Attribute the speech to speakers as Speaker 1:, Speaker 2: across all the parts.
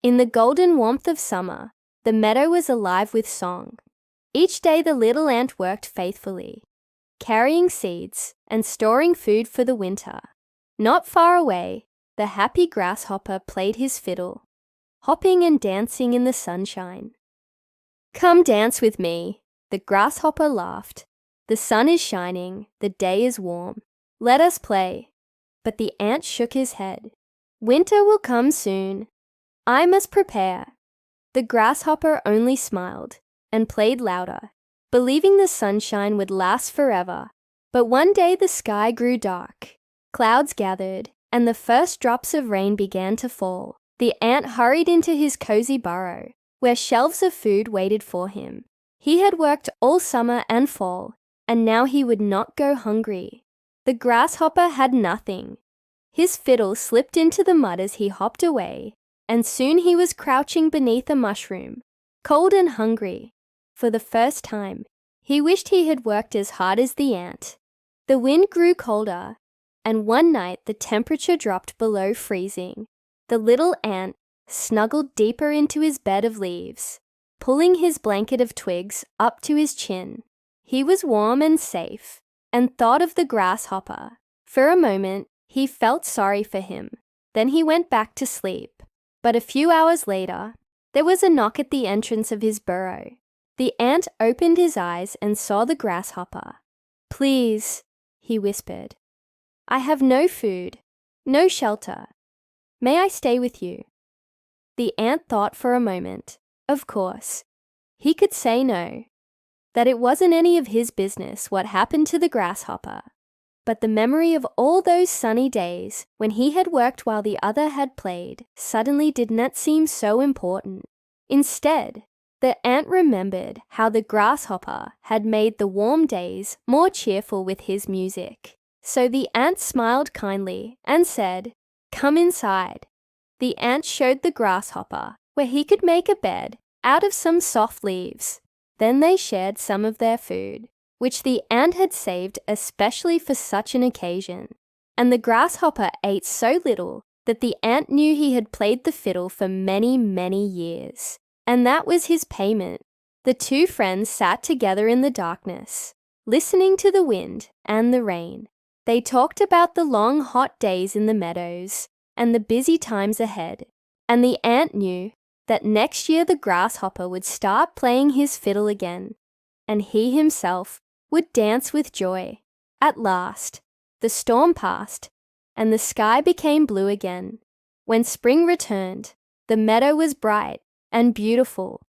Speaker 1: In the golden warmth of summer, the meadow was alive with song. Each day the little ant worked faithfully, carrying seeds and storing food for the winter. Not far away, the happy grasshopper played his fiddle, hopping and dancing in the sunshine. "Come dance with me," the grasshopper laughed. "The sun is shining, the day is warm. Let us play." But the ant shook his head. "Winter will come soon. I must prepare." The grasshopper only smiled and played louder, believing the sunshine would last forever. But one day the sky grew dark. Clouds gathered, and the first drops of rain began to fall. The ant hurried into his cozy burrow, where shelves of food waited for him. He had worked all summer and fall, and now he would not go hungry. The grasshopper had nothing. His fiddle slipped into the mud as he hopped away, and soon he was crouching beneath a mushroom, cold and hungry. For the first time, he wished he had worked as hard as the ant. The wind grew colder, and one night the temperature dropped below freezing. The little ant snuggled deeper into his bed of leaves, pulling his blanket of twigs up to his chin. He was warm and safe, and thought of the grasshopper. For a moment, he felt sorry for him. Then he went back to sleep. But a few hours later, there was a knock at the entrance of his burrow. The ant opened his eyes and saw the grasshopper. "Please," he whispered, "I have no food, no shelter. May I stay with you?" The ant thought for a moment. Of course, he could say no, that it wasn't any of his business what happened to the grasshopper. But the memory of all those sunny days when he had worked while the other had played suddenly did not seem so important. Instead, the ant remembered how the grasshopper had made the warm days more cheerful with his music. So the ant smiled kindly and said, "Come inside." The ant showed the grasshopper where he could make a bed out of some soft leaves. Then they shared some of their food, which the ant had saved especially for such an occasion. And the grasshopper ate so little that the ant knew he had played the fiddle for many, many years. And that was his payment. The two friends sat together in the darkness, listening to the wind and the rain. They talked about the long, hot days in the meadows and the busy times ahead. And the ant knew that next year the grasshopper would start playing his fiddle again, and he himself would dance with joy. At last, the storm passed, and the sky became blue again. When spring returned, the meadow was bright and beautiful,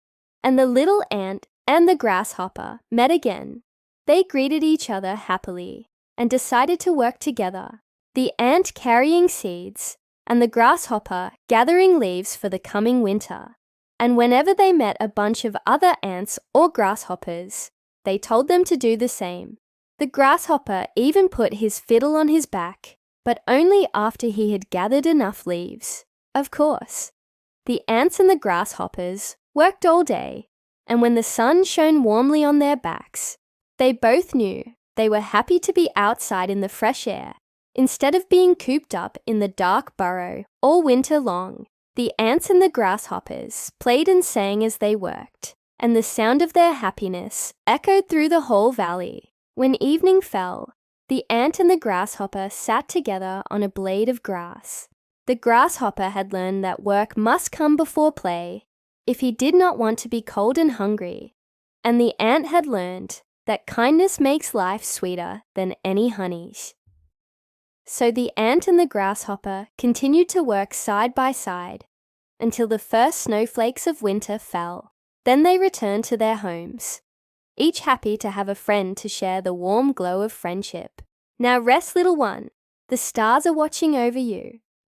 Speaker 1: and the little ant and the grasshopper met again. They greeted each other happily and decided to work together, the ant carrying seeds and the grasshopper gathering leaves for the coming winter. And whenever they met a bunch of other ants or grasshoppers, they told them to do the same. The grasshopper even put his fiddle on his back, but only after he had gathered enough leaves. Of course, the ants and the grasshoppers worked all day, and when the sun shone warmly on their backs, they both knew they were happy to be outside in the fresh air instead of being cooped up in the dark burrow all winter long. The ants and the grasshoppers played and sang as they worked, and the sound of their happiness echoed through the whole valley. When evening fell, the ant and the grasshopper sat together on a blade of grass. The grasshopper had learned that work must come before play if he did not want to be cold and hungry, and the ant had learned that kindness makes life sweeter than any honeys. So the ant and the grasshopper continued to work side by side until the first snowflakes of winter fell. Then they returned to their homes, each happy to have a friend to share the warm glow of friendship. "Now rest, little one. The stars are watching over you.